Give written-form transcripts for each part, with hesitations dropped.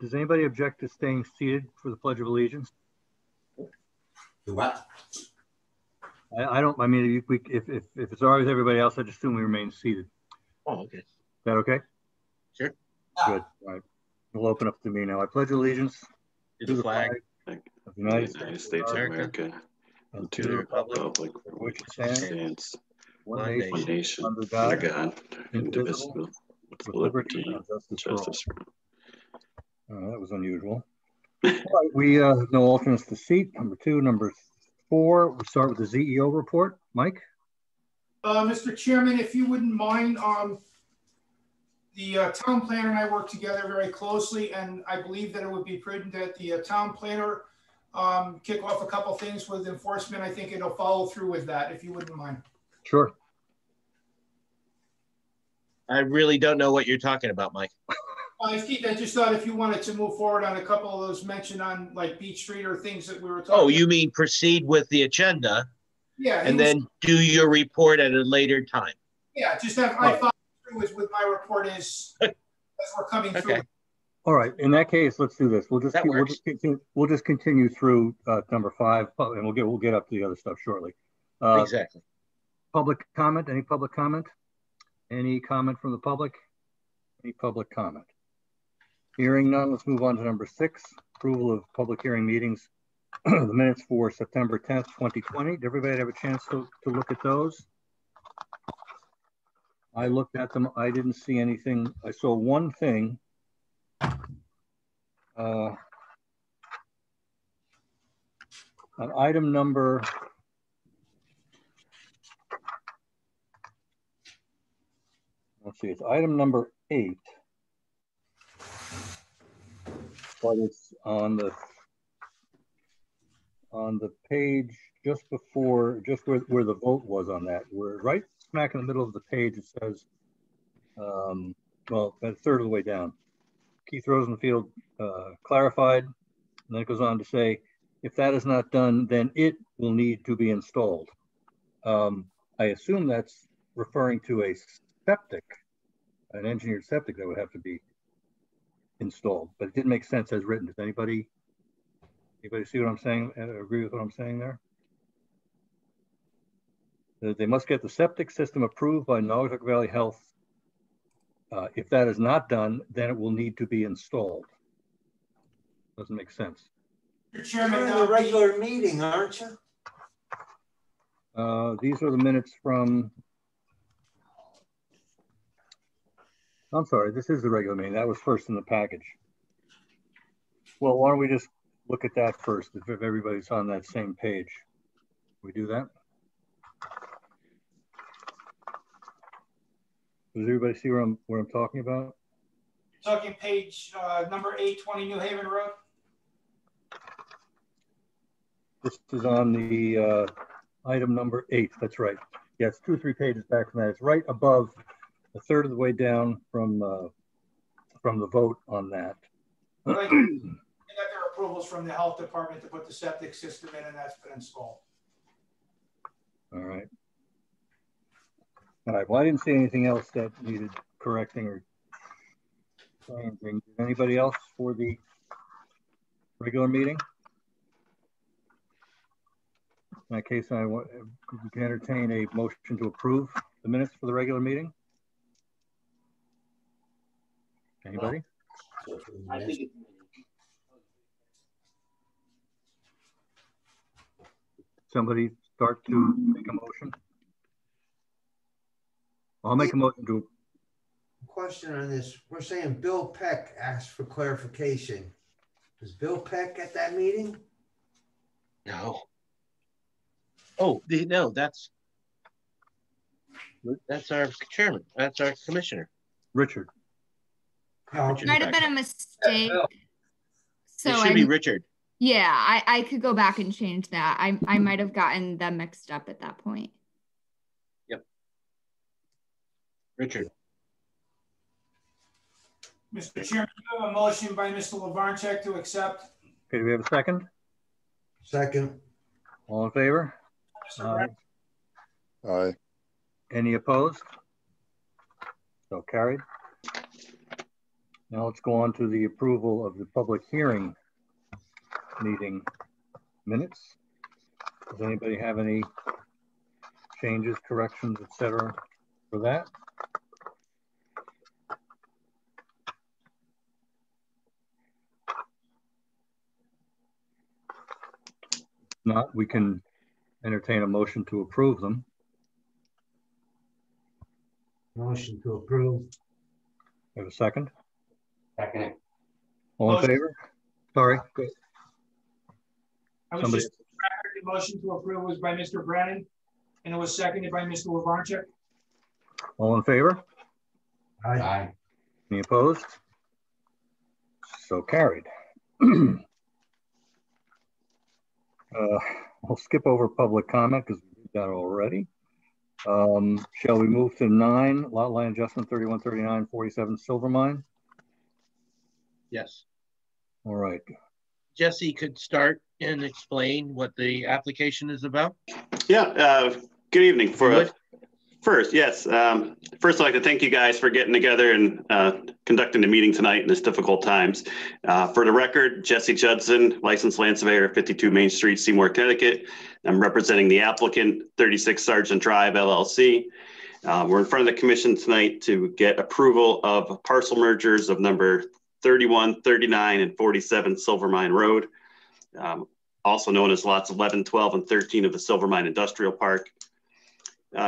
Does anybody object to staying seated for the Pledge of Allegiance? Do what? I don't. I mean, if it's all right with everybody else, I just assume we remain seated. Oh, okay. Is that okay? Sure. Good. All right. We'll open up to me now. I pledge allegiance To the flag of the United States of America and to the republic for which it stands one nation under God, God, indivisible, with liberty and justice for all. That was unusual. All right, we have no alternates to seat. Number 2, number 4. We'll start with the Z.E.O report. Mike? Mr. Chairman, if you wouldn't mind, the town planner and I work together very closely, and I believe that it would be prudent that the town planner kick off a couple things with enforcement. I think it'll follow through with that, if you wouldn't mind. Sure. I really don't know what you're talking about, Mike. I just thought if you wanted to move forward on a couple of those mentioned on like Beach Street or things that we were talking about. Oh, you mean proceed with the agenda? Yeah. And then do your report at a later time. Yeah, just have I thought through with my report as we're coming through. All right. In that case, let's do this. We'll just continue through number 5, and we'll get up to the other stuff shortly. Exactly. Public comment. Any public comment? Any comment from the public? Any public comment? Hearing none, let's move on to number 6, approval of public hearing meetings. The minutes for September 10th, 2020. Did everybody have a chance to look at those? I looked at them. I didn't see anything. I saw one thing. On item number, let's see, it's item number 8. But it's on the page just before, just where the vote was on that. We're right smack in the middle of the page. It says, well, about a third of the way down. Keith Rosenfield clarified, and then it goes on to say, if that is not done, then it will need to be installed. I assume that's referring to a septic, an engineered septic that would have to be installed, but it didn't make sense as written. Does anybody see what I'm saying? Agree with what I'm saying there? They must get the septic system approved by Naugatuck Valley Health. If that is not done, then it will need to be installed. Doesn't make sense. Mr. Chairman, you're in a regular meeting, aren't you? These are the minutes from, I'm sorry, this is the regular meeting. That was first in the package. Well, why don't we just look at that first, if everybody's on that same page. We do that? Does everybody see where I'm talking about? Talking page number 820 New Haven Road. This is on the item number 8. That's right. Yeah, it's 2 or 3 pages back from that. It's right above, a third of the way down from the vote on that. They got their approvals from the health department to put the septic system in, and that's been installed. All right. All right. Well, I didn't see anything else that needed correcting or changing. Anybody else for the regular meeting? In that case, we can entertain a motion to approve the minutes for the regular meeting. Anybody? I think Somebody start to make a motion. I'll make a motion to. Question on this. We're saying Bill Peck asked for clarification. Was Bill Peck at that meeting? No. Oh, no, that's our chairman. That's our commissioner. Richard. It might have been a mistake. So it should be Richard. Yeah, I could go back and change that. I might have gotten them mixed up at that point. Yep. Richard. Mr. Chairman, you have a motion by Mr. Lavarnchek to accept. Okay, do we have a second? Second. All in favor? Aye. Aye. Any opposed? So carried. Now let's go on to the approval of the public hearing meeting minutes. Does anybody have any changes, corrections, etc. for that? If not, we can entertain a motion to approve them. Motion to approve. Have a second? Second. All in favor? Sorry. Go ahead. I was Somebody. just, the motion to approve was by Mr. Brennan, and it was seconded by Mr. Lavarchuk. All in favor? Aye. Any opposed? So carried. We'll skip over public comment because we did that already. Shall we move to 9, lot line adjustment 313947 Silvermine? Yes. All right. Jesse could start and explain what the application is about. Yeah, good evening. First, yes. First, I'd like to thank you guys for getting together and conducting the meeting tonight in this difficult times. For the record, Jesse Judson, licensed land surveyor, 52 Main Street, Seymour, Connecticut. I'm representing the applicant, 36 Sergeant Drive, LLC. We're in front of the commission tonight to get approval of parcel mergers of number 31, 39, and 47 Silvermine Road, also known as lots 11, 12, and 13 of the Silvermine Industrial Park.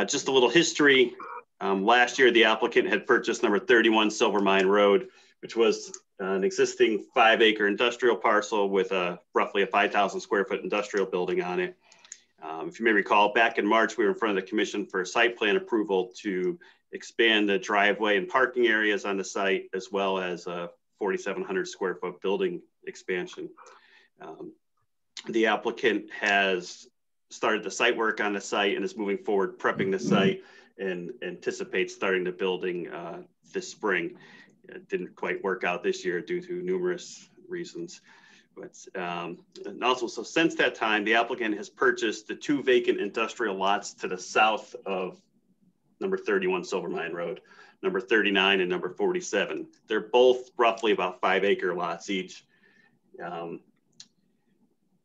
Just a little history. Last year, the applicant had purchased number 31 Silvermine Road, which was an existing 5-acre industrial parcel with roughly a 5,000 square foot industrial building on it. If you may recall, back in March, we were in front of the commission for site plan approval to expand the driveway and parking areas on the site, as well as a 4,700 square foot building expansion. The applicant has started the site work on the site and is moving forward, prepping the site, and anticipates starting the building this spring. It didn't quite work out this year due to numerous reasons. But and also, so since that time, the applicant has purchased the 2 vacant industrial lots to the south of number 31 Silvermine Road, number 39 and number 47. They're both roughly about 5-acre lots each.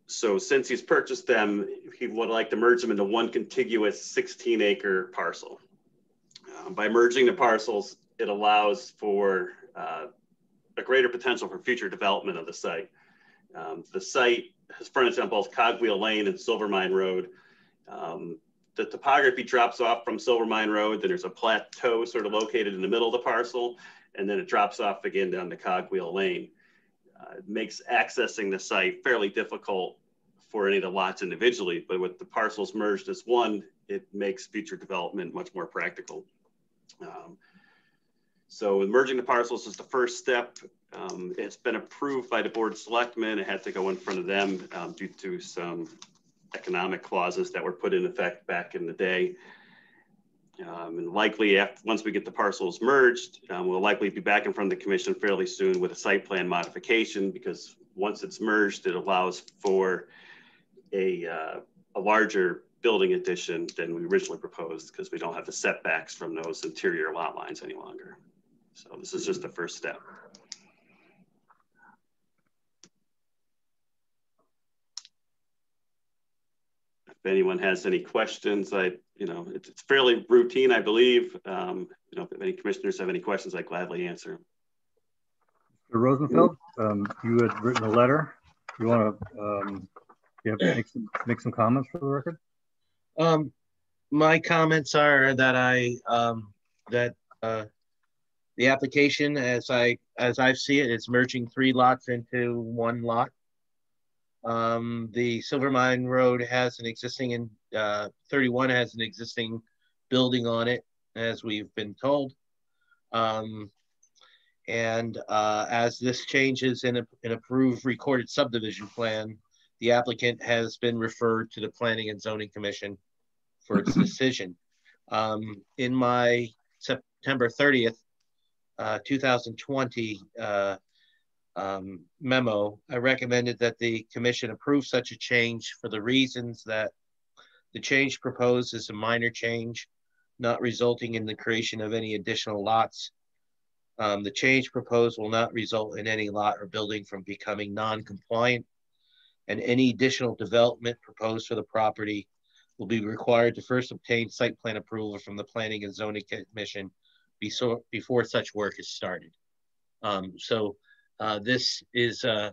So since he's purchased them, he would like to merge them into one contiguous 16-acre parcel. By merging the parcels, it allows for a greater potential for future development of the site. The site has frontage on both Cogwheel Lane and Silvermine Road. The topography drops off from Silvermine Road, then there's a plateau sort of located in the middle of the parcel, and then it drops off again down to Cogwheel Lane. It makes accessing the site fairly difficult for any of the lots individually, but with the parcels merged as one, it makes future development much more practical. So merging the parcels is the first step. It's been approved by the Board of Selectmen. It had to go in front of them due to some economic clauses that were put in effect back in the day. And likely once we get the parcels merged, we'll likely be back in front of the commission fairly soon with a site plan modification, because once it's merged, it allows for a larger building addition than we originally proposed, because we don't have the setbacks from those interior lot lines any longer. So this is just the first step. If anyone has any questions, it's fairly routine, I believe. If any commissioners have any questions, I gladly answer. Mr. Rosenfeld, you had written a letter. You want to make some comments for the record? My comments are that the application, as I see it, is merging 3 lots into 1 lot. The Silvermine Road has an existing, 31 has an existing building on it, as we've been told. As this changes in an approved recorded subdivision plan, the applicant has been referred to the Planning and Zoning Commission for its decision. In my September 30th, 2020 memo, I recommended that the commission approve such a change for the reasons that the change proposed is a minor change, not resulting in the creation of any additional lots. The change proposed will not result in any lot or building from becoming non-compliant, and any additional development proposed for the property will be required to first obtain site plan approval from the Planning and Zoning Commission before such work is started. This is a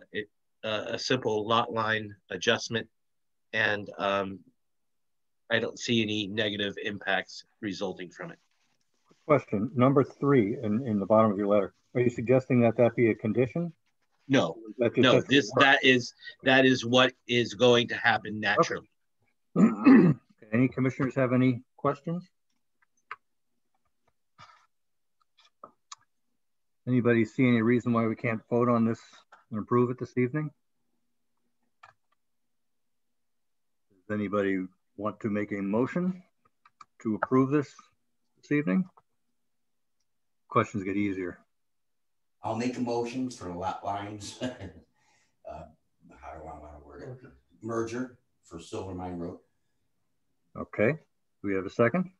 simple lot line adjustment, and I don't see any negative impacts resulting from it. Question number 3 in the bottom of your letter. Are you suggesting that that be a condition? No, no. That is what is going to happen naturally. Okay. Any commissioners have any questions? Anybody see any reason why we can't vote on this and approve it this evening? Does anybody want to make a motion to approve this evening? Questions get easier. I'll make a motion for lot lines. How do I want to word it? Merger for Silvermine Road. Okay. Do we have a second?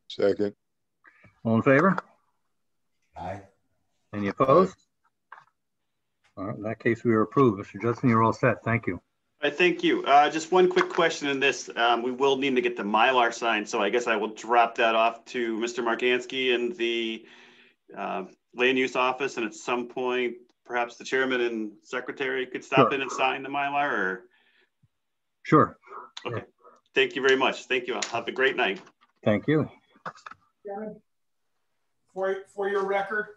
Second. All in favor? Aye. Any opposed? All right, in that case, we are approved. Mr. Judson, you're all set. Thank you. Thank you. Just one quick question in this. We will need to get the Mylar signed, so I guess I will drop that off to Mr. Margansky in the land use office, and at some point, perhaps the chairman and secretary could stop in and sign the Mylar, or? Sure. Okay. Thank you very much. Thank you. Have a great night. Thank you. For your record,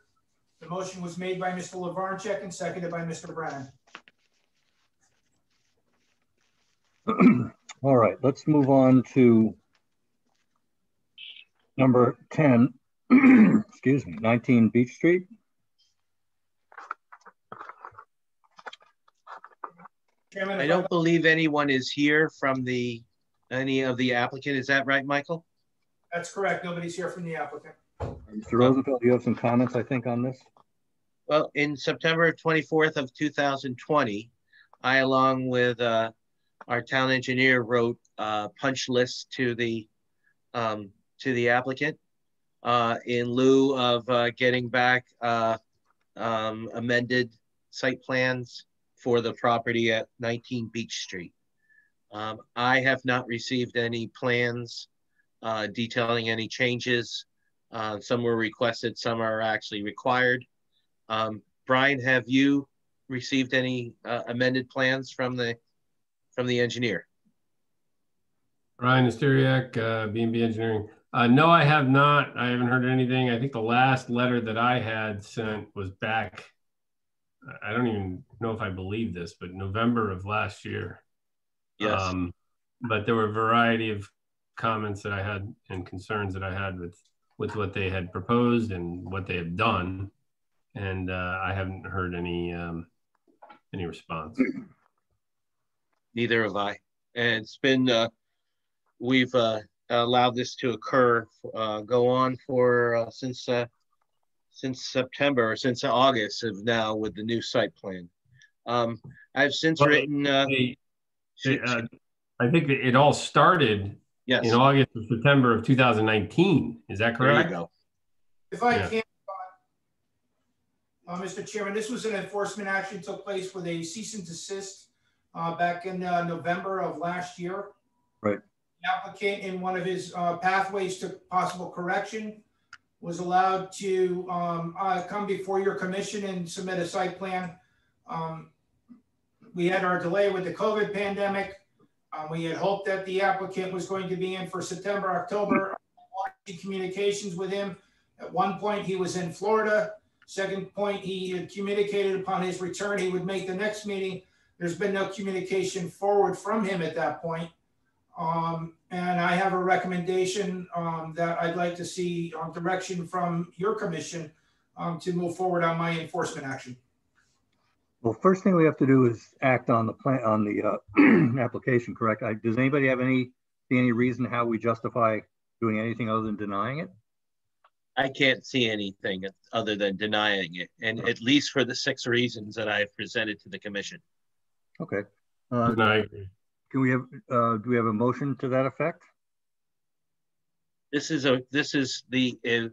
the motion was made by Mr. Lavarnchek and seconded by Mr. Brennan. All right, let's move on to number 10, excuse me, 19 Beach Street. Chairman, I don't believe anyone is here from any of the applicant. Is that right, Michael? That's correct. Nobody's here from the applicant. Mr. Rosenfeld, you have some comments, I think, on this? Well, in September 24th of 2020, I, along with our town engineer, wrote punch lists to the applicant in lieu of getting back amended site plans for the property at 19 Beach Street. I have not received any plans detailing any changes. Some were requested, some are actually required. Brian, have you received any amended plans from the engineer? Brian Asteriak, B&B Engineering. No, I have not. I haven't heard anything. I think the last letter that I had sent was back, I don't even know if I believe this, but November of last year. Yes. But there were a variety of comments that I had and concerns that I had with what they had proposed and what they have done. And I haven't heard any response. Neither have I. And it's been, we've allowed this to occur, go on for since September, or since August of now with the new site plan. I've since written. I think that it all started in August or September of 2019. Is that correct? There you go. If I can, Mr. Chairman, this was an enforcement action took place with a cease and desist back in November of last year. Right. The applicant, in one of his pathways to possible correction, was allowed to come before your commission and submit a site plan. We had our delay with the COVID pandemic. We had hoped that the applicant was going to be in for September, October. Communications with him. At one point, he was in Florida. Second point, he had communicated upon his return he would make the next meeting. There's been no communication forward from him at that point. And I have a recommendation that I'd like to see direction from your commission to move forward on my enforcement action. Well, first thing we have to do is act on the plan, on the application, correct? Does anybody have any reason how we justify doing anything other than denying it? I can't see anything other than denying it, and at least for the 6 reasons that I've presented to the commission. Okay. I agree. Can we have, do we have a motion to that effect? This is the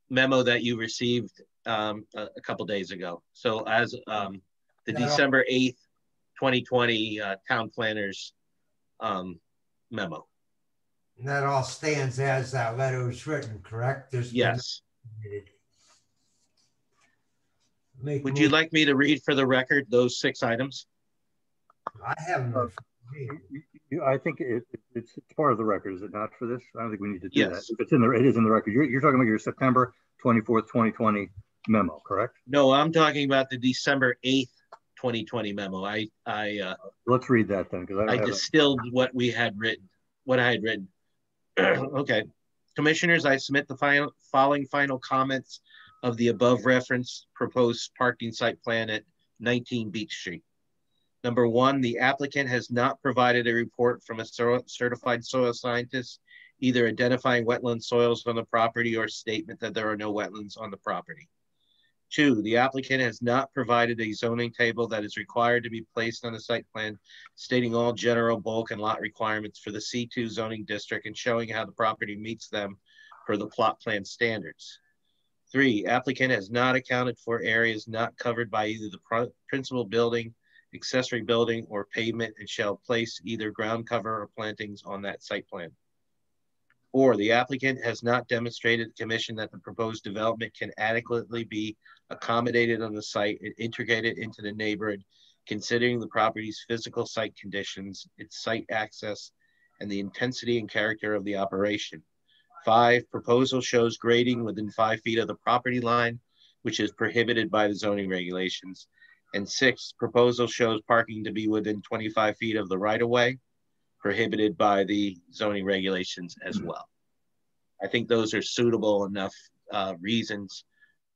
memo that you received a couple days ago. So as the December 8th, 2020 town planners memo. And that all stands as that letter was written, correct? Yes. Would you like me to read for the record those 6 items? I haven't. I think it's part of the record, is it not, for this? I don't think we need to do Yes. that. If it's in there, it is in the record. You're talking about your September 24th, 2020 memo, correct? No, I'm talking about the December 8th, 2020 memo. Let's read that then, because I distilled what I had written. Okay. Commissioners, I submit the following final comments of the above referenced proposed parking site plan at 19 Beach Street. Number 1, the applicant has not provided a report from a certified soil scientist, either identifying wetland soils on the property or statement that there are no wetlands on the property. 2, the applicant has not provided a zoning table that is required to be placed on the site plan, stating all general bulk and lot requirements for the C2 zoning district and showing how the property meets them per the plot plan standards. 3, applicant has not accounted for areas not covered by either the principal building, accessory building, or pavement, and shall place either ground cover or plantings on that site plan. 4, the applicant has not demonstrated to the commission that the proposed development can adequately be accommodated on the site and integrated into the neighborhood, considering the property's physical site conditions, its site access, and the intensity and character of the operation. 5, proposal shows grading within 5 feet of the property line, which is prohibited by the zoning regulations. And 6, proposal shows parking to be within 25 feet of the right-of-way, prohibited by the zoning regulations as well. I think those are suitable enough reasons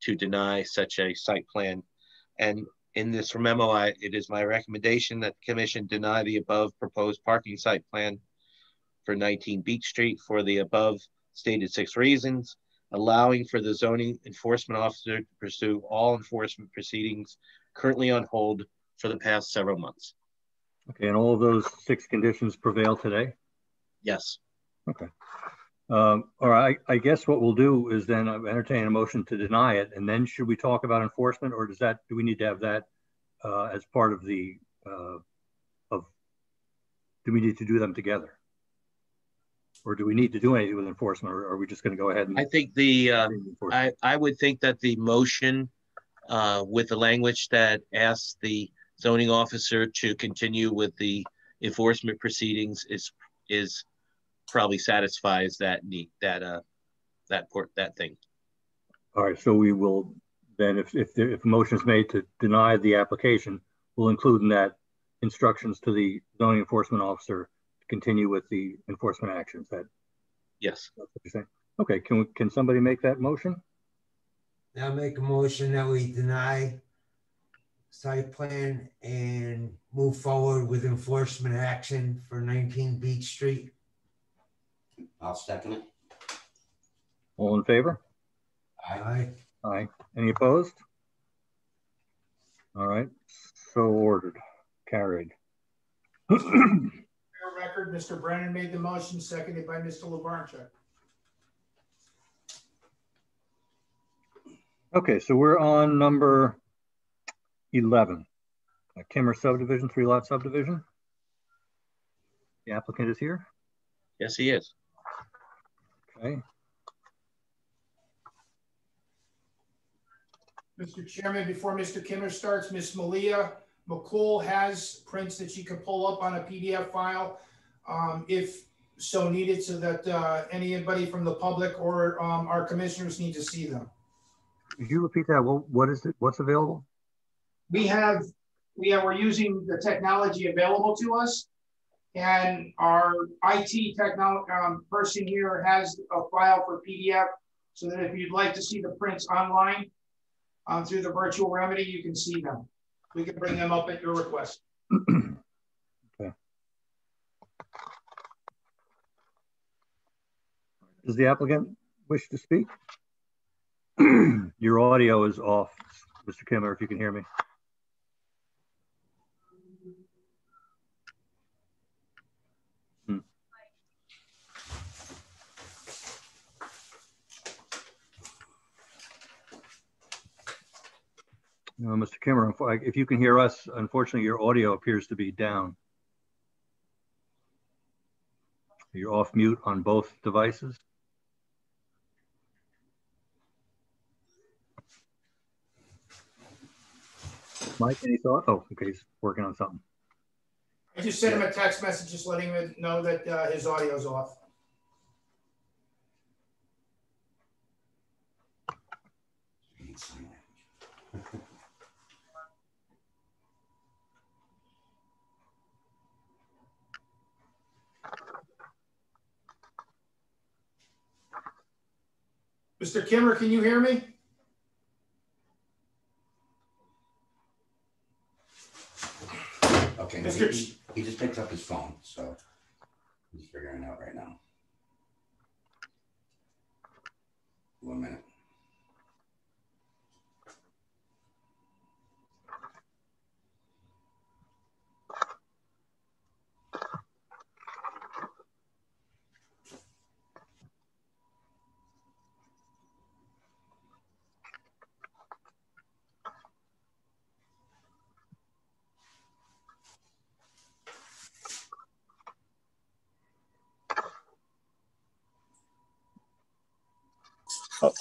to deny such a site plan. And in this memo, it is my recommendation that the commission deny the above proposed parking site plan for 19 Beach Street for the above stated 6 reasons, allowing for the zoning enforcement officer to pursue all enforcement proceedings currently on hold for the past several months. Okay, and all of those 6 conditions prevail today? Yes. Okay. All right, I guess what we'll do is then entertain a motion to deny it, and then should we talk about enforcement, or do we need to have that as part of the, do we need to do them together? Or do we need to do anything with enforcement, or are we just going to go ahead and? I think I would think that the motion with the language that asks the zoning officer to continue with the enforcement proceedings is probably satisfies that need, that thing. All right, so we will then, if a motion is made to deny the application, we'll include in that instructions to the zoning enforcement officer to continue with the enforcement actions. Yes. That's what you're saying. Okay, can somebody make that motion? I'll make a motion that we deny site plan and move forward with enforcement action for 19 Beach Street. I'll second it. All in favor? Aye. Aye. Any opposed? All right, so ordered, carried. Record, Mr. Brennan made the motion, seconded by Mr. Labarnchuk. Okay, so we're on number 11, Kimmer subdivision, 3-lot subdivision. The applicant is here. Yes, he is. Okay. Mr. Chairman, before Mr. Kimmer starts, Ms. Malia McCool has prints that she can pull up on a PDF file if so needed, so that anybody from the public or our commissioners need to see them. Could you repeat that? Well, what is it? What's available? We're using the technology available to us, and our IT technology person here has a file for PDF, so that if you'd like to see the prints online through the virtual remedy, you can see them. We can bring them up at your request. Okay. Does the applicant wish to speak? Your audio is off, Mr. Kimmer, if you can hear me. Mr. Kimmer, if you can hear us, unfortunately, your audio appears to be down. You're off mute on both devices. Mike, any thought? Oh, okay, he's working on something. I just sent him a text message just letting him know that his audio's off. Mr. Kimmer, can you hear me? Okay, he just picked up his phone, so he's figuring it out right now. 1 minute.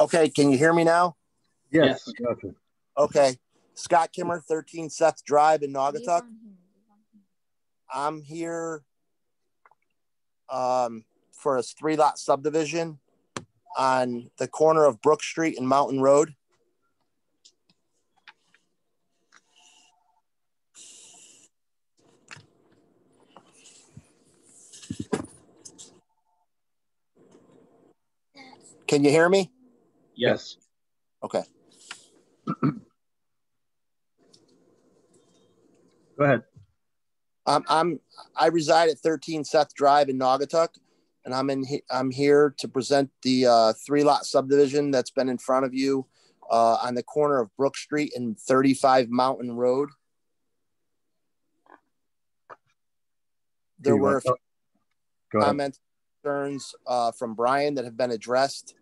Okay, can you hear me now? Yes. Gotcha. Okay. Scott Kimmer, 13 Seth Drive in Naugatuck. I'm here for a 3-lot subdivision on the corner of Brook Street and Mountain Road. Can you hear me? Yes. Okay. Go ahead. I reside at 13 Seth Drive in Naugatuck, and I'm here to present the 3-lot subdivision that's been in front of you on the corner of Brook Street and 35 Mountain Road. There were a few comments, concerns from Brian that have been addressed.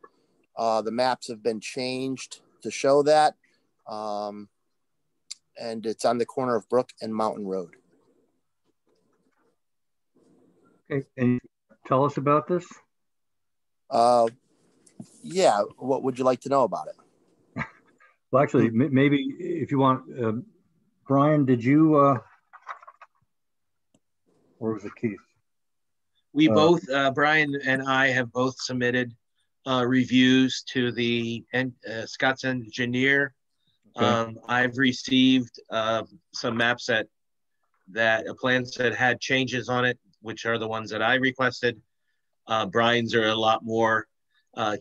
The maps have been changed to show that, and it's on the corner of Brook and Mountain Road. Okay, and tell us about this. Yeah, what would you like to know about it? Well, actually, maybe if you want, Brian, did you, or was it Keith? We both, Brian and I have both submitted reviews to the Scott's engineer. Okay. I've received some maps plans that had changes on it, which are the ones that I requested. Brian's are a lot more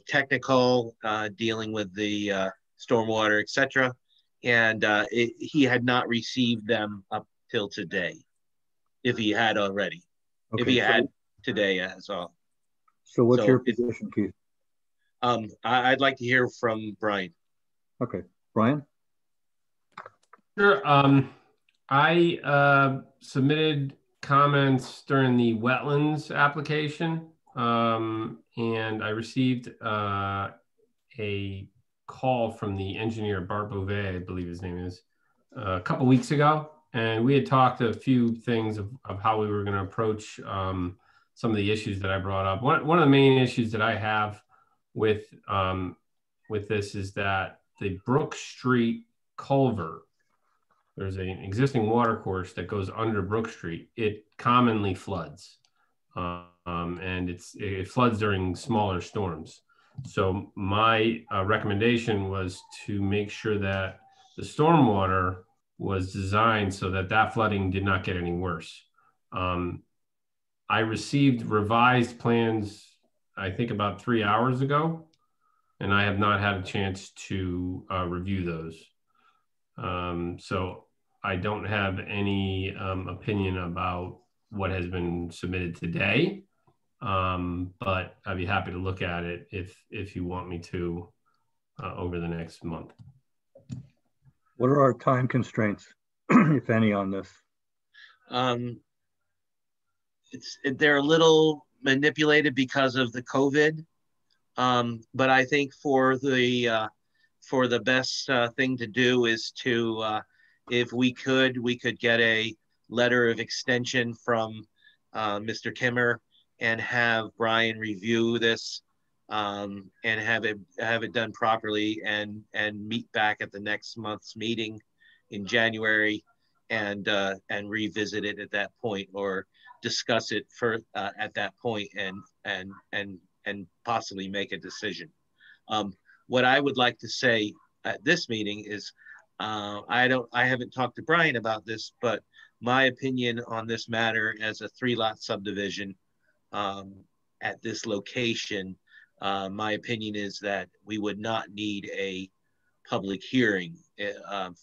technical, dealing with the stormwater, etc. And he had not received them up till today, if he had already. Okay, if he had today as well. So what's your position, Keith? I'd like to hear from Brian. Okay, Brian? Sure. I submitted comments during the wetlands application, and I received a call from the engineer, Bart Beauvais, I believe his name is, a couple weeks ago. And we had talked a few things of how we were going to approach some of the issues that I brought up. One of the main issues that I have with this is that the Brook Street culvert, there's an existing water course that goes under Brook Street. It commonly floods, and it floods during smaller storms. So my recommendation was to make sure that the stormwater was designed so that flooding did not get any worse. I received revised plans, I think about 3 hours ago, and I have not had a chance to review those. So I don't have any opinion about what has been submitted today, but I'd be happy to look at it if you want me to over the next month. What are our time constraints, if any, on this? They're a little manipulated because of the COVID, but I think for the for the best thing to do is to, if we could get a letter of extension from Mr. Kimmer and have Brian review this and have it done properly and meet back at the next month's meeting in January and revisit it at that point, or discuss it for at that point and possibly make a decision. What I would like to say at this meeting is, I haven't talked to Brian about this, but my opinion on this matter as a 3-lot subdivision at this location, my opinion is that we would not need a public hearing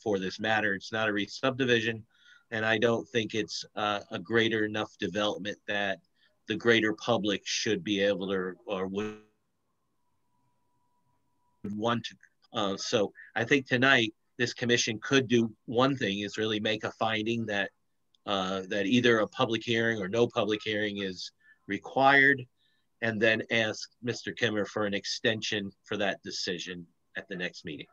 for this matter. It's not a re-subdivision, and I don't think it's a greater enough development that the greater public should be able to or would want to. So I think tonight this commission could do one thing, is really make a finding that that either a public hearing or no public hearing is required, and then ask Mr. Kimmer for an extension for that decision at the next meeting.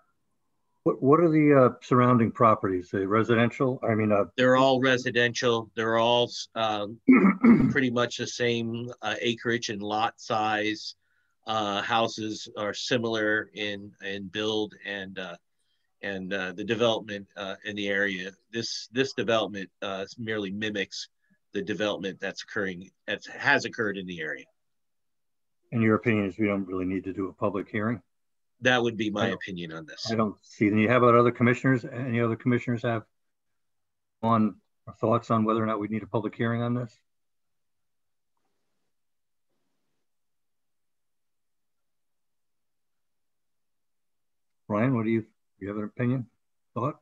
What are the surrounding properties? The residential? I mean, they're all residential. They're all pretty much the same acreage and lot size. Houses are similar in build and the development in the area. This development merely mimics the development that's has occurred in the area. In your opinion, is we don't really need to do a public hearing? That would be my opinion on this. I don't see any. How about other commissioners? Any other commissioners have thoughts on whether or not we need a public hearing on this? Ryan, what do you have an opinion, thought?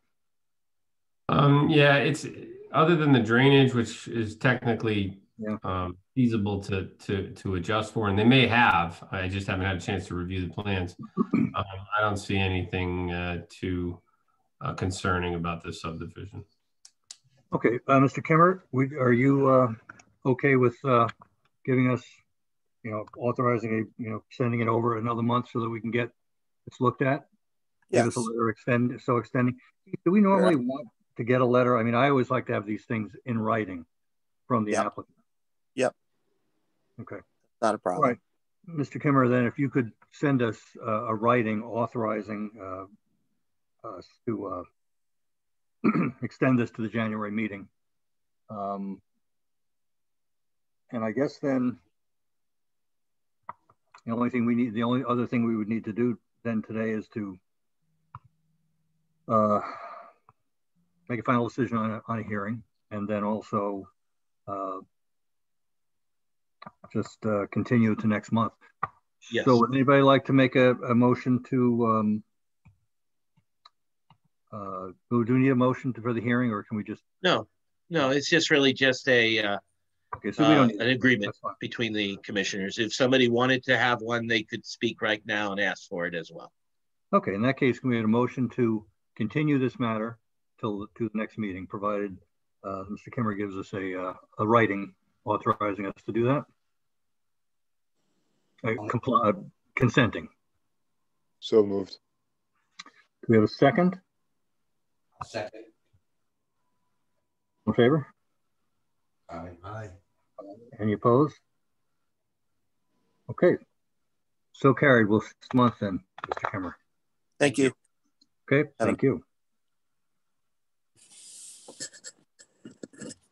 Yeah, it's other than the drainage, which is technically feasible to adjust for, and they may have. I just haven't had a chance to review the plans. I don't see anything too concerning about this subdivision. Okay, Mr. Kimmer, are you okay with giving us, authorizing sending it over another month so that we can get this looked at? Yes. Give us a letter extending. Do we normally want to get a letter? I mean, I always like to have these things in writing from the applicant. Yep. Okay. Not a problem. All right. Mr. Kimmer, then if you could send us a writing authorizing us to extend this to the January meeting. And I guess then the only other thing we would need to do then today is to make a final decision on a hearing, and then also just continue to next month. Yes. So would anybody like to make a motion to, do we need a motion for the hearing, or can we just? No, it's just really just a okay, so we don't an agreement between the commissioners. If somebody wanted to have one, they could speak right now and ask for it as well. Okay, in that case, can we have a motion to continue this matter to the next meeting, provided Mr. Kimmer gives us a writing authorizing us to do that? Consenting. So moved. Do we have a second? A second. In favor? Aye. Aye. Any opposed? Okay. So carried. We'll 6 months then, Mr. Kimmer. Thank you. Okay, thank you.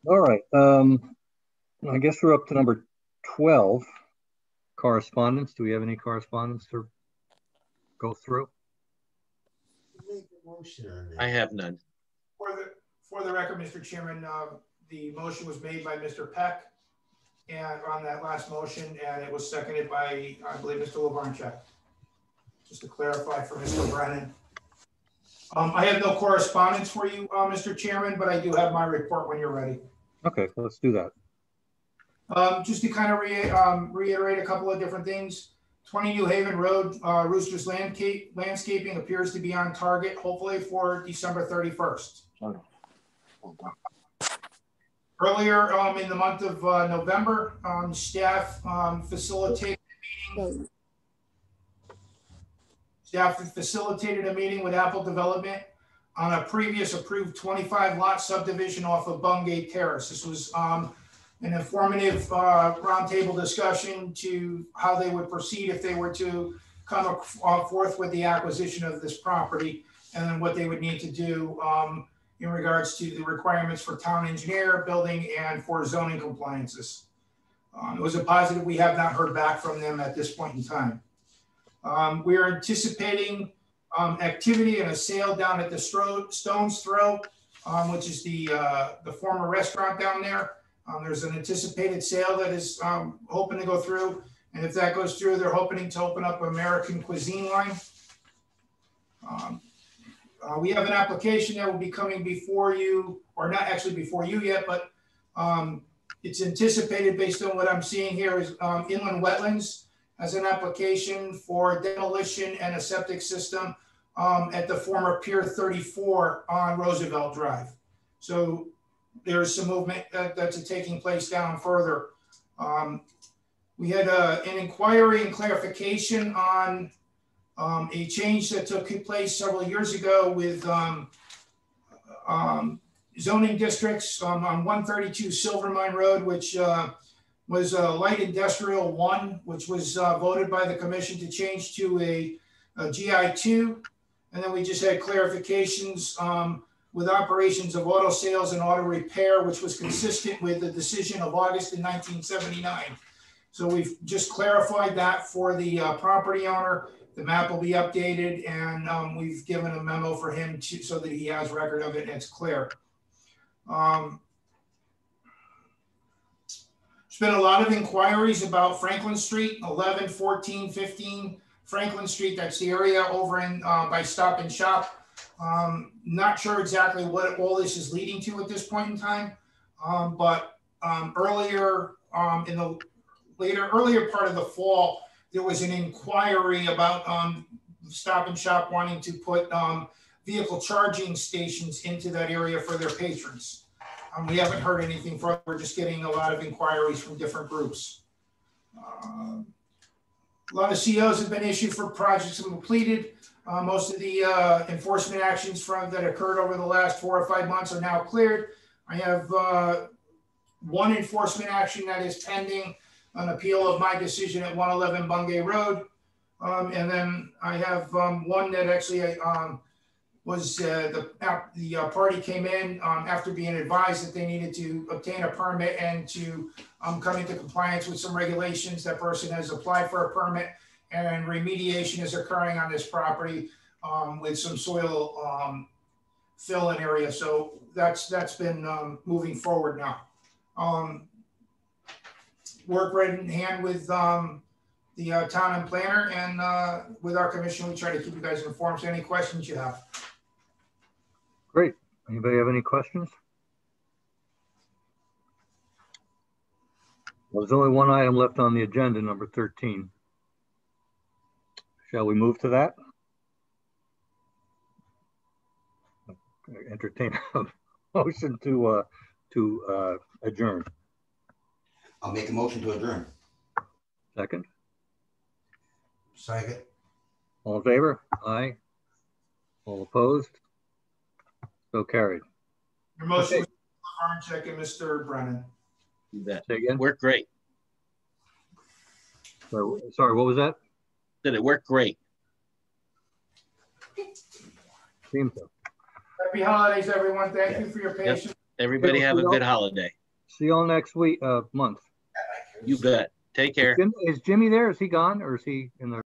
All right. I guess we're up to number 12, correspondence. Do we have any correspondence to go through? I have none. For the record, Mr. Chairman, the motion was made by Mr. Peck, and on that last motion, and it was seconded by, I believe, Mr. Lavarnchuk. Just to clarify for Mr. Brennan. I have no correspondence for you, Mr. Chairman, but I do have my report when you're ready. Okay, let's do that. Just to kind of reiterate a couple of different things. 20 New Haven Road, Roosters Landscaping appears to be on target, hopefully for December 31st. Earlier in the month of November, staff facilitated a meeting. staff facilitated a meeting with Apple Development on a previous approved 25 lot subdivision off of Bungay Terrace. This was an informative roundtable discussion to how they would proceed if they were to come forth with the acquisition of this property, and then what they would need to do in regards to the requirements for town engineer, building, and for zoning compliances. It was a positive. We have not heard back from them at this point in time. We are anticipating activity and a sale down at the Stone's Throw, which is the former restaurant down there. There's an anticipated sale that is hoping to go through. And if that goes through, they're hoping to open up an American cuisine line. We have an application that will be coming before you, or not actually before you yet, but it's anticipated based on what I'm seeing here is Inland Wetlands has an application for demolition and a septic system at the former Pier 34 on Roosevelt Drive. So there's some movement that's taking place down further. We had an inquiry and clarification on a change that took place several years ago with zoning districts on 132 Silvermine Road, which was light industrial 1, which was voted by the commission to change to a GI2. And then we just had clarifications with operations of auto sales and auto repair, which was consistent with the decision of August in 1979. So we've just clarified that for the property owner. The map will be updated, and we've given a memo for him so that he has record of it and it's clear. There's been a lot of inquiries about Franklin Street, 11, 14, 15 Franklin Street. That's the area over in by Stop and Shop. Not sure exactly what all this is leading to at this point in time, but earlier in the earlier part of the fall, there was an inquiry about Stop and Shop wanting to put vehicle charging stations into that area for their patrons. We haven't heard anything from. We're just getting a lot of inquiries from different groups. A lot of COs have been issued for projects completed. Most of the enforcement actions that occurred over the last 4 or 5 months are now cleared. I have one enforcement action that is pending, an appeal of my decision at 111 Bungay Road. And then I have one that actually was the party came in after being advised that they needed to obtain a permit and to come into compliance with some regulations. That person has applied for a permit, and remediation is occurring on this property with some soil fill in area. So that's been moving forward now. Work right in hand with the town and planner, and with our commission, we try to keep you guys informed. So any questions you have? Great. Anybody have any questions? Well, there's only one item left on the agenda, number 13. Shall we move to that? Entertain a motion to adjourn. I'll make a motion to adjourn. Second. Second. All in favor? Aye. All opposed? So carried. Your motion was check and Mr. Brennan. You bet. Say again? Worked great. Sorry, what was that? Did it work great? Seems so. Happy holidays, everyone. Thank you for your patience. Yep. Everybody have a good holiday. See you all next week, month. You bet. Take care. Is Jimmy there? Is he gone, or is he in the